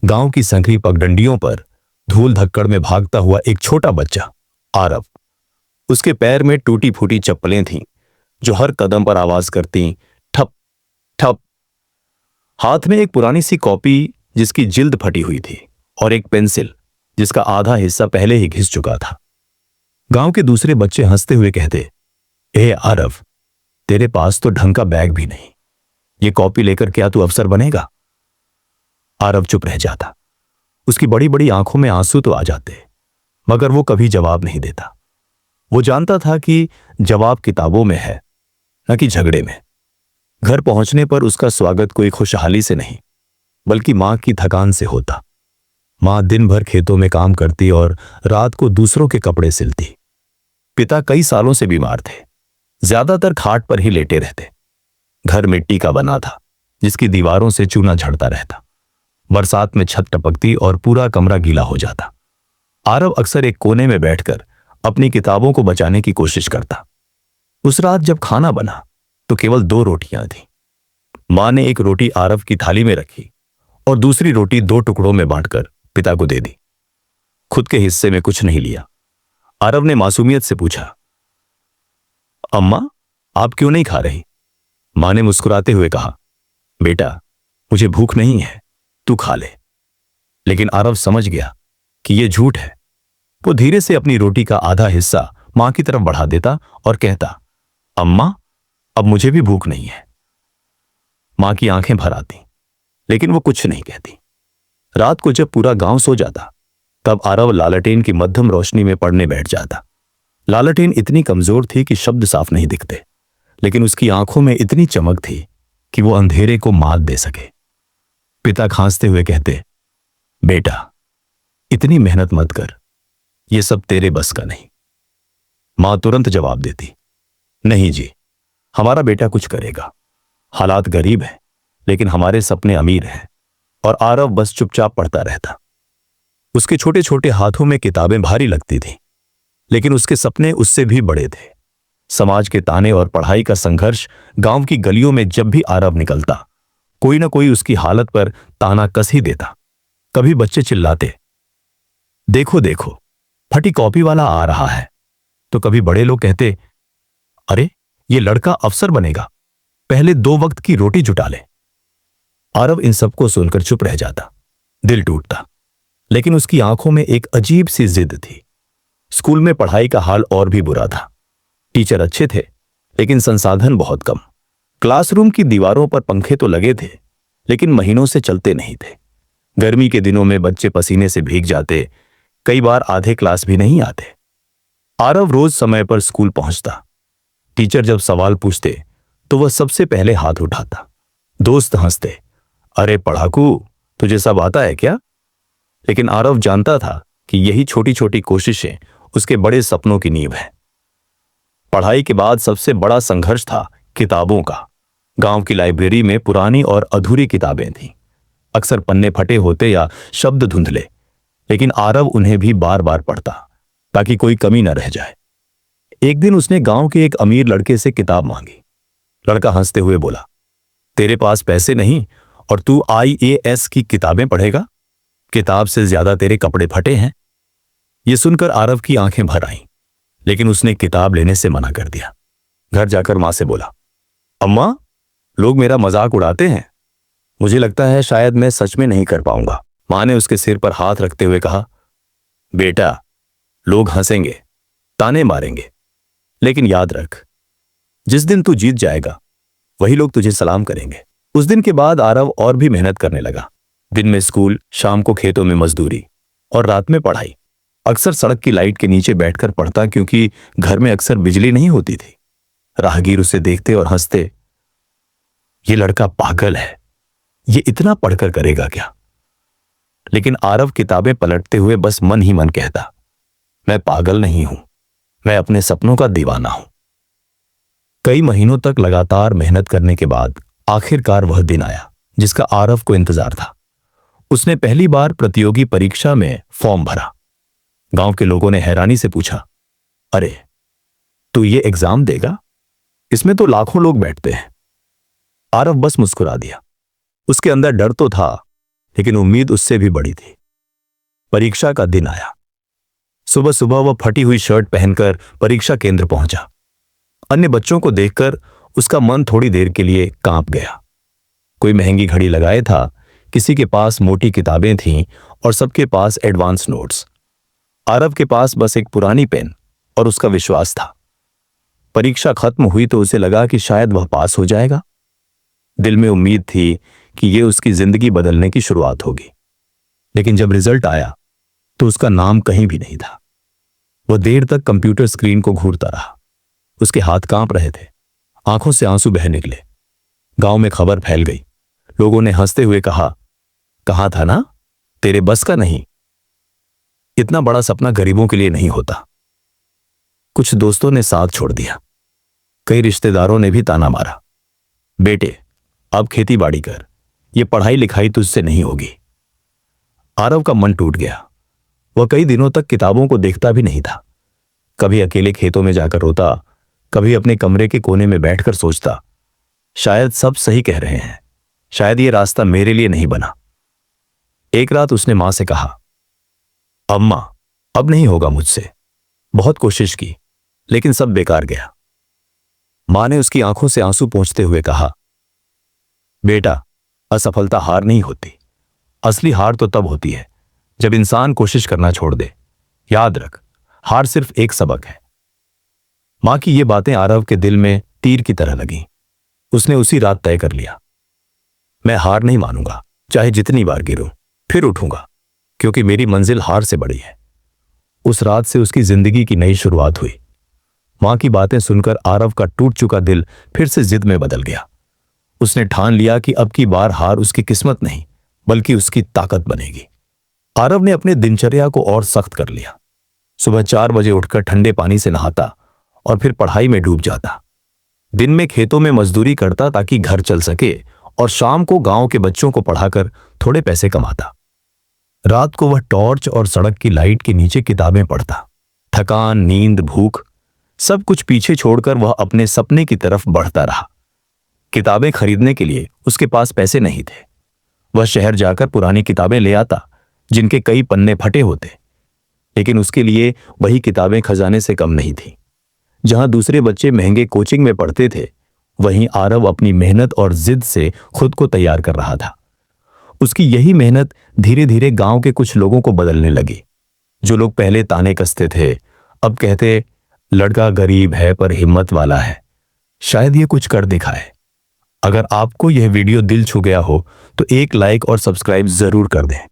गांव की संकरी पगडंडियों पर धूल धक्कड़ में भागता हुआ एक छोटा बच्चा आरव। उसके पैर में टूटी फूटी चप्पलें थीं जो हर कदम पर आवाज करती ठप ठप। हाथ में एक पुरानी सी कॉपी जिसकी जिल्द फटी हुई थी और एक पेंसिल जिसका आधा हिस्सा पहले ही घिस चुका था। गांव के दूसरे बच्चे हंसते हुए कहते, ए आरव, तेरे पास तो ढंग का बैग भी नहीं, ये कॉपी लेकर क्या तू अफसर बनेगा? आरव चुप रह जाता। उसकी बड़ी बड़ी आंखों में आंसू तो आ जाते, मगर वो कभी जवाब नहीं देता। वो जानता था कि जवाब किताबों में है, न कि झगड़े में। घर पहुंचने पर उसका स्वागत कोई खुशहाली से नहीं, बल्कि मां की थकान से होता। मां दिन भर खेतों में काम करती और रात को दूसरों के कपड़े सिलती। पिता कई सालों से बीमार थे, ज्यादातर खाट पर ही लेटे रहते। घर मिट्टी का बना था जिसकी दीवारों से चूना झड़ता रहता। बरसात में छत टपकती और पूरा कमरा गीला हो जाता। आरव अक्सर एक कोने में बैठकर अपनी किताबों को बचाने की कोशिश करता। उस रात जब खाना बना तो केवल 2 रोटियां थीं। मां ने एक रोटी आरव की थाली में रखी और दूसरी रोटी 2 टुकड़ों में बांटकर पिता को दे दी। खुद के हिस्से में कुछ नहीं लिया। आरव ने मासूमियत से पूछा, अम्मा, आप क्यों नहीं खा रही? मां ने मुस्कुराते हुए कहा, बेटा, मुझे भूख नहीं है, तू खा ले। लेकिन आरव समझ गया कि यह झूठ है। वो धीरे से अपनी रोटी का आधा हिस्सा मां की तरफ बढ़ा देता और कहता, अम्मा, अब मुझे भी भूख नहीं है। मां की आंखें भर आती, लेकिन वो कुछ नहीं कहती। रात को जब पूरा गांव सो जाता, तब आरव लालटेन की मध्यम रोशनी में पढ़ने बैठ जाता। लालटेन इतनी कमजोर थी कि शब्द साफ नहीं दिखते, लेकिन उसकी आंखों में इतनी चमक थी कि वो अंधेरे को मात दे सके। पिता खांसते हुए कहते, बेटा, इतनी मेहनत मत कर, ये सब तेरे बस का नहीं। मां तुरंत जवाब देती, नहीं जी, हमारा बेटा कुछ करेगा। हालात गरीब हैं, लेकिन हमारे सपने अमीर हैं। और आरव बस चुपचाप पढ़ता रहता। उसके छोटे छोटे हाथों में किताबें भारी लगती थीं, लेकिन उसके सपने उससे भी बड़े थे। समाज के ताने और पढ़ाई का संघर्ष। गांव की गलियों में जब भी आरव निकलता, कोई ना कोई उसकी हालत पर ताना कस ही देता। कभी बच्चे चिल्लाते, देखो देखो, फटी कॉपी वाला आ रहा है, तो कभी बड़े लोग कहते, अरे, ये लड़का अफसर बनेगा, पहले 2 वक्त की रोटी जुटा ले। आरव इन सबको सुनकर चुप रह जाता, दिल टूटता। लेकिन उसकी आंखों में एक अजीब सी जिद थी। स्कूल में पढ़ाई का हाल और भी बुरा था। टीचर अच्छे थे, लेकिन संसाधन बहुत कम। क्लासरूम की दीवारों पर पंखे तो लगे थे, लेकिन महीनों से चलते नहीं थे। गर्मी के दिनों में बच्चे पसीने से भीग जाते, कई बार आधे क्लास भी नहीं आते। आरव रोज समय पर स्कूल पहुंचता। टीचर जब सवाल पूछते तो वह सबसे पहले हाथ उठाता। दोस्त हंसते, अरे पढ़ाकू, तुझे सब आता है क्या? लेकिन आरव जानता था कि यही छोटी छोटी कोशिशें उसके बड़े सपनों की नींव है। पढ़ाई के बाद सबसे बड़ा संघर्ष था किताबों का। गांव की लाइब्रेरी में पुरानी और अधूरी किताबें थीं। अक्सर पन्ने फटे होते या शब्द धुंधले, लेकिन आरव उन्हें भी बार बार पढ़ता ताकि कोई कमी न रह जाए। एक दिन उसने गांव के एक अमीर लड़के से किताब मांगी। लड़का हंसते हुए बोला, तेरे पास पैसे नहीं और तू IAS की किताबें पढ़ेगा? किताब से ज्यादा तेरे कपड़े फटे हैं। यह सुनकर आरव की आंखें भर आईं, लेकिन उसने किताब लेने से मना कर दिया। घर जाकर मां से बोला, अम्मा, लोग मेरा मजाक उड़ाते हैं, मुझे लगता है शायद मैं सच में नहीं कर पाऊंगा। मां ने उसके सिर पर हाथ रखते हुए कहा, बेटा, लोग हंसेंगे, ताने मारेंगे, लेकिन याद रख, जिस दिन तू जीत जाएगा वही लोग तुझे सलाम करेंगे। उस दिन के बाद आरव और भी मेहनत करने लगा। दिन में स्कूल, शाम को खेतों में मजदूरी और रात में पढ़ाई। अक्सर सड़क की लाइट के नीचे बैठकर पढ़ता, क्योंकि घर में अक्सर बिजली नहीं होती थी। राहगीर उसे देखते और हंसते, ये लड़का पागल है, ये इतना पढ़कर करेगा क्या? लेकिन आरव किताबें पलटते हुए बस मन ही मन कहता, मैं पागल नहीं हूं, मैं अपने सपनों का दीवाना हूं। कई महीनों तक लगातार मेहनत करने के बाद आखिरकार वह दिन आया जिसका आरव को इंतजार था। उसने पहली बार प्रतियोगी परीक्षा में फॉर्म भरा। गांव के लोगों ने हैरानी से पूछा, अरे, तू ये एग्जाम देगा? इसमें तो लाखों लोग बैठते हैं। आरव बस मुस्कुरा दिया। उसके अंदर डर तो था, लेकिन उम्मीद उससे भी बड़ी थी। परीक्षा का दिन आया। सुबह सुबह वह फटी हुई शर्ट पहनकर परीक्षा केंद्र पहुंचा। अन्य बच्चों को देखकर उसका मन थोड़ी देर के लिए कांप गया। कोई महंगी घड़ी लगाए था, किसी के पास मोटी किताबें थीं और सबके पास एडवांस नोट्स। आरव के पास बस एक पुरानी पेन और उसका विश्वास था। परीक्षा खत्म हुई तो उसे लगा कि शायद वह पास हो जाएगा। दिल में उम्मीद थी कि यह उसकी जिंदगी बदलने की शुरुआत होगी। लेकिन जब रिजल्ट आया तो उसका नाम कहीं भी नहीं था। वह देर तक कंप्यूटर स्क्रीन को घूरता रहा। उसके हाथ कांप रहे थे, आंखों से आंसू बह निकले। गांव में खबर फैल गई। लोगों ने हंसते हुए कहा था ना, तेरे बस का नहीं। इतना बड़ा सपना गरीबों के लिए नहीं होता। कुछ दोस्तों ने साथ छोड़ दिया। कई रिश्तेदारों ने भी ताना मारा, बेटे अब खेती बाड़ी कर, ये पढ़ाई लिखाई तुझसे नहीं होगी। आरव का मन टूट गया। वह कई दिनों तक किताबों को देखता भी नहीं था। कभी अकेले खेतों में जाकर रोता, कभी अपने कमरे के कोने में बैठकर सोचता, शायद सब सही कह रहे हैं, शायद ये रास्ता मेरे लिए नहीं बना। एक रात उसने मां से कहा, अम्मा अब नहीं होगा मुझसे, बहुत कोशिश की लेकिन सब बेकार गया। मां ने उसकी आंखों से आंसू पोंछते हुए कहा, बेटा असफलता हार नहीं होती, असली हार तो तब होती है जब इंसान कोशिश करना छोड़ दे। याद रख, हार सिर्फ एक सबक है। मां की ये बातें आरव के दिल में तीर की तरह लगीं। उसने उसी रात तय कर लिया, मैं हार नहीं मानूंगा, चाहे जितनी बार गिरूं फिर उठूंगा, क्योंकि मेरी मंजिल हार से बड़ी है। उस रात से उसकी जिंदगी की नई शुरुआत हुई। मां की बातें सुनकर आरव का टूट चुका दिल फिर से जिद में बदल गया। उसने ठान लिया कि अब की बार हार उसकी किस्मत नहीं बल्कि उसकी ताकत बनेगी। आरव ने अपने दिनचर्या को और सख्त कर लिया। सुबह 4 बजे उठकर ठंडे पानी से नहाता और फिर पढ़ाई में डूब जाता। दिन में खेतों में मजदूरी करता ताकि घर चल सके और शाम को गांव के बच्चों को पढ़ाकर थोड़े पैसे कमाता। रात को वह टॉर्च और सड़क की लाइट के नीचे किताबें पढ़ता। थकान, नींद, भूख सब कुछ पीछे छोड़कर वह अपने सपने की तरफ बढ़ता रहा। किताबें खरीदने के लिए उसके पास पैसे नहीं थे। वह शहर जाकर पुरानी किताबें ले आता जिनके कई पन्ने फटे होते, लेकिन उसके लिए वही किताबें खजाने से कम नहीं थीं। जहां दूसरे बच्चे महंगे कोचिंग में पढ़ते थे, वहीं आरव अपनी मेहनत और जिद से खुद को तैयार कर रहा था। उसकी यही मेहनत धीरे धीरे गांव के कुछ लोगों को बदलने लगी। जो लोग पहले ताने कसते थे अब कहते, लड़का गरीब है पर हिम्मत वाला है, शायद ये कुछ कर दिखाए। अगर आपको यह वीडियो दिल छू गया हो तो एक लाइक और सब्सक्राइब जरूर कर दें।